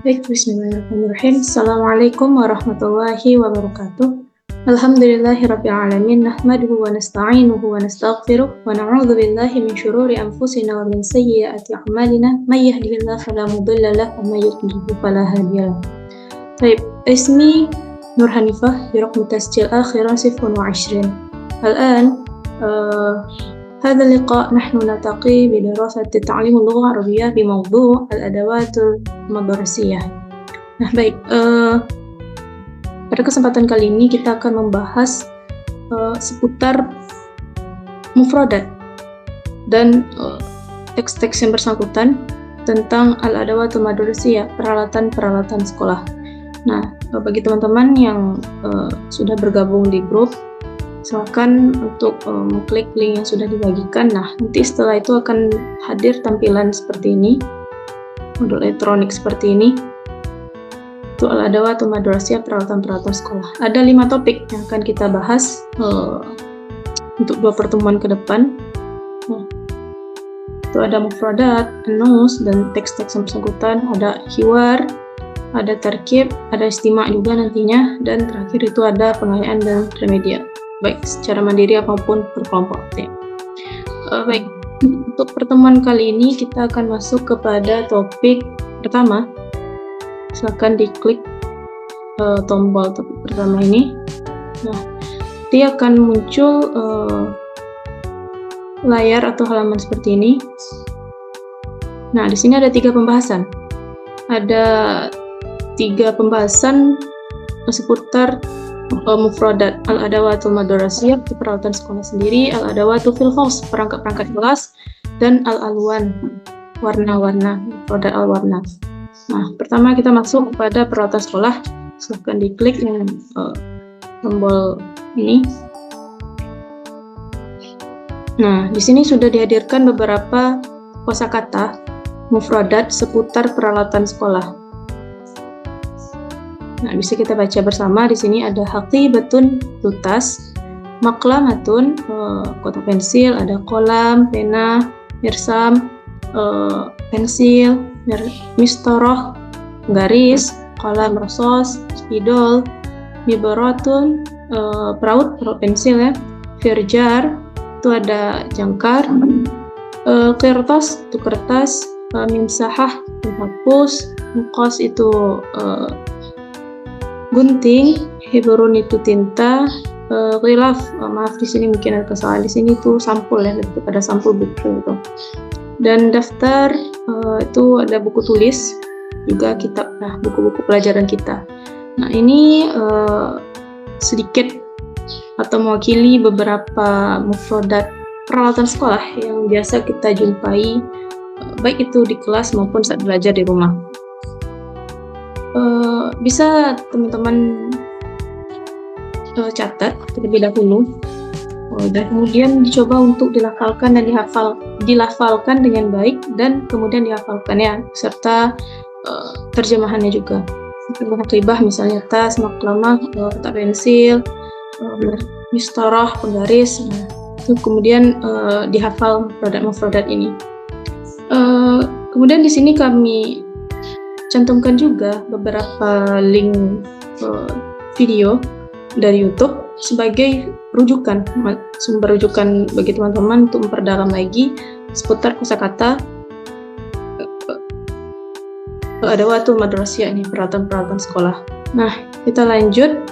Baik, bismillahirrahmanirrahim. Assalamualaikum warahmatullahi wabarakatuh. Alhamdulillahirabbil alamin, nahmaduhu wa nasta'inuhu wa nastaghfiruh wa na'udzu billahi min syururi anfusina wa min sayyiati a'malina, may yahdihillahu fala mudilla lahu wa may yudlil fala hadiya lahu. Baik, ismi Nur Hanifah bi raqm tasjil akhiran 20. الآن هذا اللقاء نحن نلتقي بدراسة تعليم اللغة العربية بموضوع الأدوات المدرسية. Nah baik, pada kesempatan kali ini kita akan membahas seputar mufradat dan teks-teks yang bersangkutan tentang al-adawatul madrasiyah, peralatan-peralatan sekolah. Nah, bagi teman-teman yang sudah bergabung di grup, silakan untuk mengklik link yang sudah dibagikan. Nah, nanti setelah itu akan hadir tampilan seperti ini, modul elektronik seperti ini. Itu al-adawatul madrasiyah, peralatan-peralatan sekolah. Ada 5 topik yang akan kita bahas untuk 2 pertemuan ke depan. Nah, itu ada mufradat, anus, dan teks-teks yang bersangkutan. Ada hiwar, ada tarkib, ada istima' juga nantinya, dan terakhir itu ada pengayaan dan remedial, baik secara mandiri maupun berkelompok. Baik, untuk pertemuan kali ini kita akan masuk kepada topik pertama. Silakan diklik tombol topik pertama ini. Nah, dia akan muncul layar atau halaman seperti ini. Nah, di sini ada 3 pembahasan. Ada 3 pembahasan seputar mufradat, al-adawatul madrasiyah, peralatan sekolah sendiri, al-adawatu fil faus, perangkat-perangkat kelas, dan al-alwan, warna-warna, mufradat al-warna. Nah, pertama kita masuk pada peralatan sekolah. Silahkan diklik yang tombol ini. Nah, di sini sudah dihadirkan beberapa kosakata mufradat seputar peralatan sekolah. Nah, bisa kita baca bersama. Di sini ada haqibatun, tutas, maklamatun, kotak pensil, ada kolam, pena, mirsam, pensil, mistoroh, garis, kolam rasos, spidol, mibaratun, peraut pensil ya, firjar, itu ada jangkar, kertas, itu kertas, mimsahah, menghapus, mukos itu gunting, hibrun itu tinta, ghilaf, maaf di sini mungkin ada kesalahan, di sini tuh sampul ya, lebih kepada sampul buku itu. Dan daftar itu ada buku tulis, juga kitab, nah buku-buku pelajaran kita. Nah ini sedikit atau mewakili beberapa mufradat peralatan sekolah yang biasa kita jumpai, baik itu di kelas maupun saat belajar di rumah. Bisa teman-teman catat terlebih dahulu, dan kemudian dicoba untuk dilafalkan dan dilafalkan dengan baik, dan kemudian dihafalkan ya, serta terjemahannya juga. Ribah misalnya tas, maklamah, kotak pensil, mistarah, penggaris. Nah, itu kemudian dihafal mufradat ini. Kemudian di sini kami cantumkan juga beberapa link video dari YouTube sebagai rujukan, sumber rujukan bagi teman-teman untuk memperdalam lagi seputar kosakata adawatul madrasiyah ini, peralatan-peralatan sekolah. Nah, kita lanjut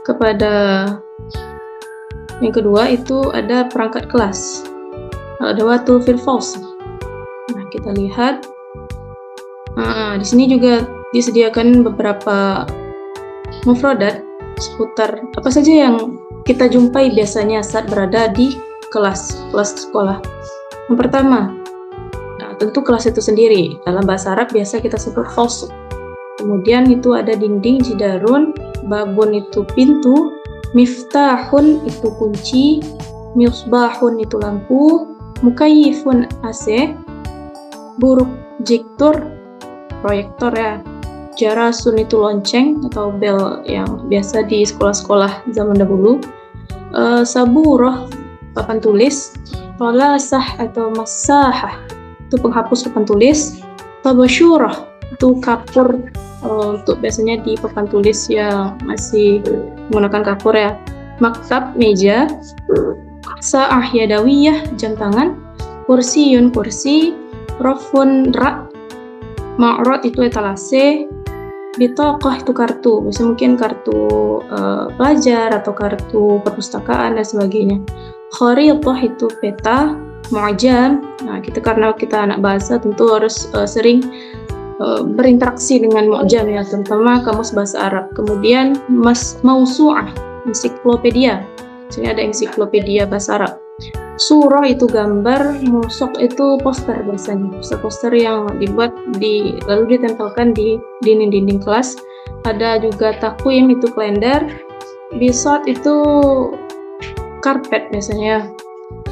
kepada yang kedua, itu ada perangkat kelas, adawatul fil faus. Nah, kita lihat. Di sini juga disediakan beberapa mufradat seputar apa saja yang kita jumpai biasanya saat berada di kelas sekolah. Yang pertama, tentu kelas itu sendiri. Dalam bahasa Arab biasa kita sebut faus. Kemudian itu ada dinding, jidarun, babun itu pintu, miftahun itu kunci, misbahun itu lampu, mukayyifun AC, burujektor, proyektor ya, jarasun itu lonceng atau bel yang biasa di sekolah-sekolah zaman dahulu, saburah papan tulis, tolasah atau masahah itu penghapus papan tulis, tabasyurah itu kapur untuk biasanya di papan tulis yang masih menggunakan kapur ya. Maktab, meja. Sa'ah yadawiyah, jam tangan. Kursiyun, kursi. Rafun, rak. Ma'rad itu etalase. Bitaqah itu kartu, biasanya mungkin kartu pelajar atau kartu perpustakaan dan sebagainya. Kharithah itu peta. Mu'jam, nah karena kita anak bahasa tentu harus sering berinteraksi dengan mu'jam ya, terutama kamus bahasa Arab. Kemudian mausu'ah, ensiklopedia. Sini ada ensiklopedia bahasa Arab. Surah itu gambar, musok itu poster biasanya, poster yang dibuat lalu ditempelkan di dinding-dinding kelas. Ada juga takwim itu kalender, bisat itu karpet biasanya.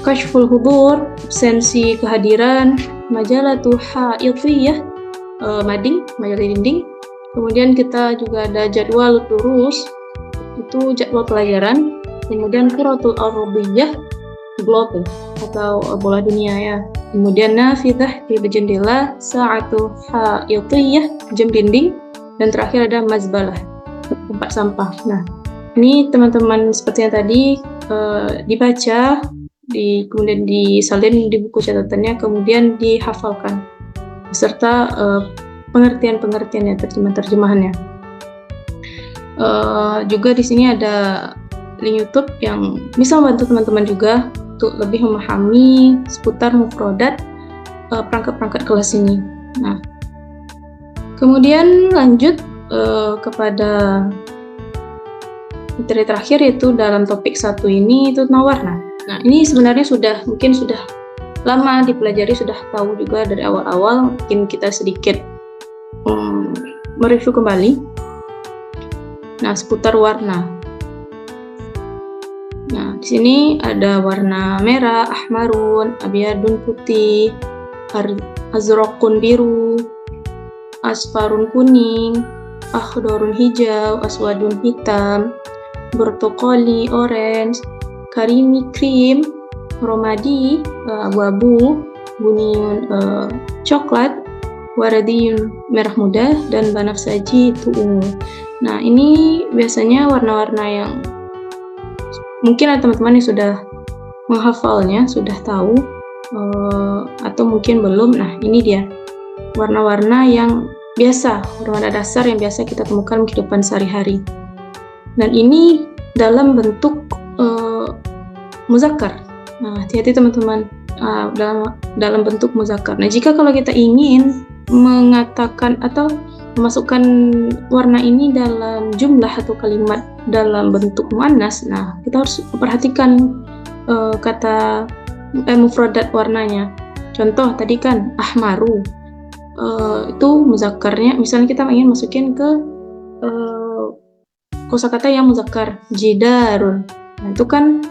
Kashful hudur, absensi kehadiran. Majalah tuh haidiyah, mading, majalah dinding. Kemudian kita juga ada jadwal durus, itu jadwal pelajaran. Kemudian kuratul arabiyah, globe atau bola dunia ya. Kemudian nafidah, di jendela. Sa'atu haidiyah, jam dinding. Dan terakhir ada mazbalah, tempat sampah. Nah, ini teman-teman seperti yang tadi dibaca, kemudian disalin di buku catatannya, kemudian dihafalkan beserta pengertian-pengertiannya, terjemahan-terjemahannya. Juga di sini ada link YouTube yang bisa membantu teman-teman juga untuk lebih memahami seputar mufradat perangkat-perangkat kelas ini. Nah, kemudian lanjut kepada materi terakhir, yaitu dalam topik 1 ini itu tentang warna. Nah, ini sebenarnya mungkin sudah lama dipelajari, sudah tahu juga dari awal-awal. Mungkin kita sedikit mereview kembali. Nah, seputar warna. Nah, di sini ada warna merah, ahmarun, abyadun putih, azraqun biru, asfarun kuning, akhdorun hijau, aswadun hitam, bertokoli orange, karimi krim, romadi abu-abu, buniyun coklat, waradiyun merah muda, dan banafsaji itu ungu. Nah, ini biasanya warna-warna yang mungkin ada teman-teman yang sudah menghafalnya, sudah tahu, atau mungkin belum. Nah, ini dia warna-warna yang biasa, warna dasar yang biasa kita temukan di kehidupan sehari-hari. Dan ini dalam bentuk muzakkar. Nah, hati-hati teman-teman, dalam bentuk muzakkar. Nah, jika kalau kita ingin mengatakan atau memasukkan warna ini dalam jumlah atau kalimat dalam bentuk muannas, nah kita harus perhatikan kata mufradat warnanya. Contoh tadi kan ahmaru, itu muzakkarnya. Misalnya kita ingin masukin ke kosakata yang muzakkar, jidarun. Nah, itu kan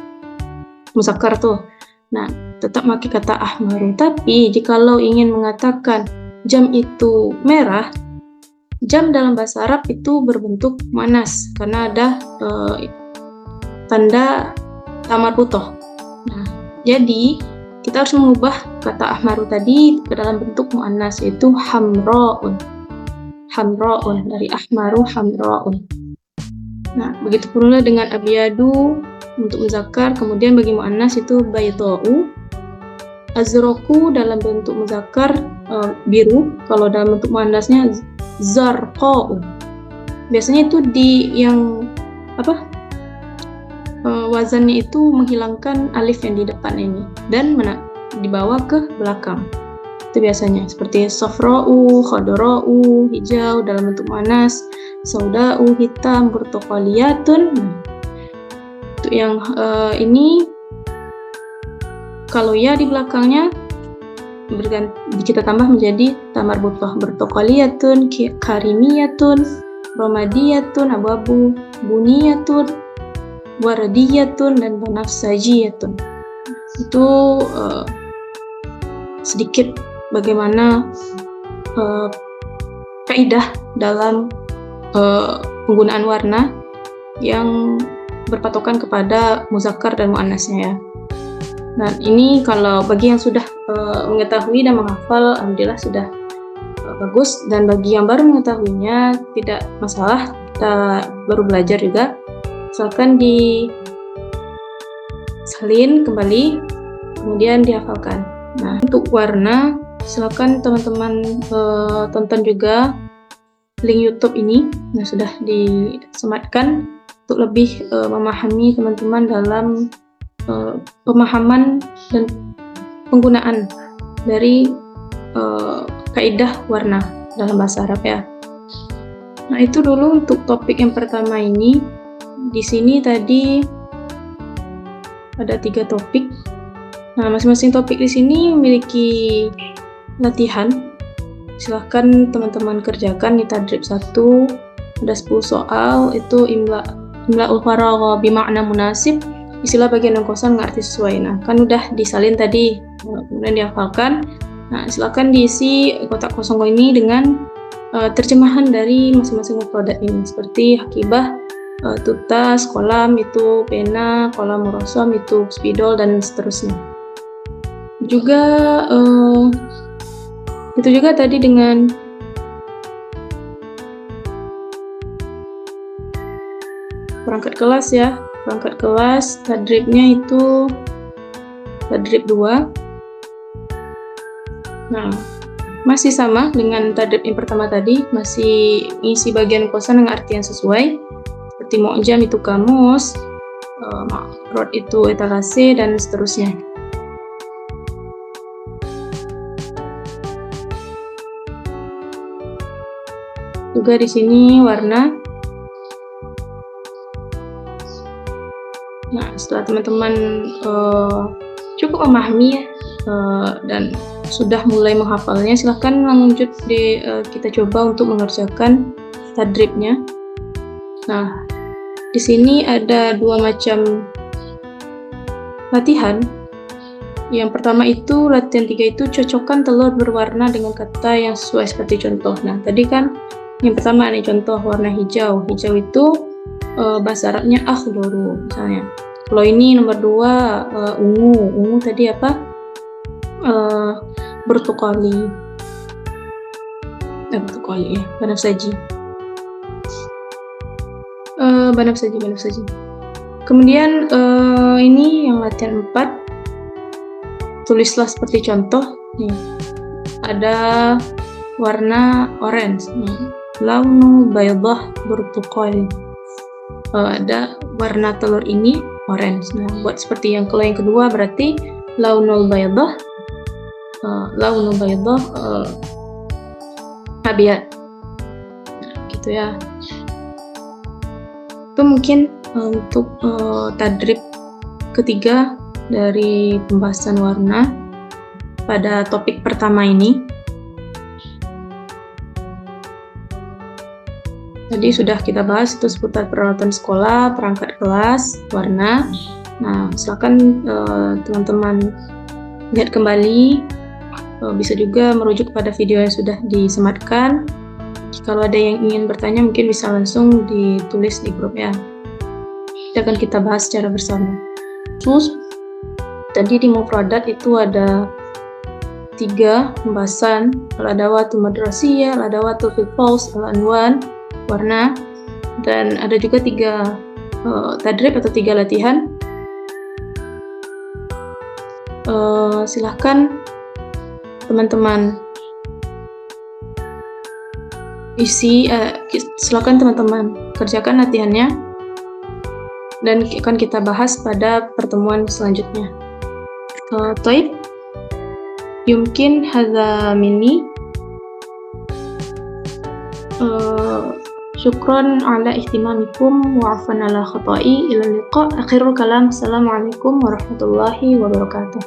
muzakkar tuh. Nah, tetap pakai kata ahmaru. Tapi jikalau ingin mengatakan jam itu merah, jam dalam bahasa Arab itu berbentuk muannas karena ada tanda tamar butoh. Nah, jadi kita harus mengubah kata ahmaru tadi ke dalam bentuk muannas, yaitu hamraun. Hamraun, dari ahmaru hamraun. Nah, begitu pula dengan abyadu untuk muzakkar, kemudian bagi muannas itu baydau. Azraku dalam bentuk muzakkar biru, kalau dalam bentuk muannasnya zarqau. Biasanya itu wazannya itu menghilangkan alif yang di depan ini dan dibawa ke belakang. Itu biasanya seperti safra'u, khadra'u, hijau dalam bentuk muannas, sauda'u, hitam, burtuqaliyatun. Untuk yang ini kalau ya di belakangnya kita tambah menjadi tamar butoh, burtuqaliyatun, karimiyatun, romadiyatun, abu-abu, buniyatun, waradiyatun, dan banafsajiyatun. Itu sedikit bagaimana kaidah dalam penggunaan warna yang berpatokan kepada muzakkar dan muannasnya ya. Nah, ini kalau bagi yang sudah mengetahui dan menghafal, alhamdulillah sudah bagus, dan bagi yang baru mengetahuinya tidak masalah, kita baru belajar juga, silakan disalin kembali kemudian dihafalkan. Nah, untuk warna silakan teman-teman tonton juga link YouTube ini yang sudah disematkan untuk lebih memahami teman-teman dalam pemahaman dan penggunaan dari kaidah warna dalam bahasa Arab ya. Nah, itu dulu untuk topik yang pertama ini. Di sini tadi ada 3 topik. Nah, masing-masing topik di sini memiliki latihan. Silahkan teman-teman kerjakan di tadrib 1. Ada 10 soal, itu imla'ul faragha bima'na munasib, isilah bagian yang kosong dengan arti sesuai. Nah, kan udah disalin tadi, kemudian dihafalkan. Nah, silakan diisi kotak kosong ini dengan terjemahan dari masing-masing mufradat ini, seperti hakibah, tutas, kolam itu pena, kolam murosam itu spidol, dan seterusnya. Juga itu juga tadi dengan perangkat kelas ya. Perangkat kelas tadribnya itu tadrib 2. Nah, masih sama dengan tadrib yang pertama tadi, masih isi bagian kosan dengan arti yang sesuai, seperti mu'jam itu kamus, ma'rad itu etalase, dan seterusnya. Juga di sini warna. Nah, setelah teman-teman cukup memahami ya, dan sudah mulai menghafalnya, silahkan lanjut kita coba untuk mengerjakan tadribnya. Nah, di sini ada 2 macam latihan. Yang pertama itu latihan 3 itu cocokkan telur berwarna dengan kata yang sesuai seperti contoh. Nah, tadi kan yang pertama nih contoh warna hijau. Hijau itu bahasa Arabnya akhdaru misalnya. Kalau ini nomor 2 ungu. Ungu tadi apa? Bertukali ya, banafsaji. Banafsaji. Kemudian ini yang latihan 4, tulislah seperti contoh nih. Ada warna orange, launu baydah bertukal. Ada warna telur ini orange. Nah, buat seperti yang kalau yang kedua berarti launul baydah abyad. Gitu ya. Itu mungkin untuk tadrib ketiga dari pembahasan warna pada topik pertama ini. Tadi sudah kita bahas itu seputar peralatan sekolah, perangkat kelas, warna. Nah, silakan teman-teman lihat kembali. Bisa juga merujuk pada video yang sudah disematkan. Kalau ada yang ingin bertanya mungkin bisa langsung ditulis di grup ya. Kita akan kita bahas secara bersama. Terus tadi di mufradat itu ada 3 pembahasan: al-adawatul madrasiyah, al-adawatul fil faus, al-anwan, warna, dan ada juga 3 tadrib atau 3 latihan. Silahkan teman-teman silakan teman-teman kerjakan latihannya dan akan kita bahas pada pertemuan selanjutnya. Taib, yumkin hadza minni. Syukran ala ihtimamikum wa afwan ala khata'i. Ila liqa. Akhirul kalam. Assalamualaikum warahmatullahi wabarakatuh.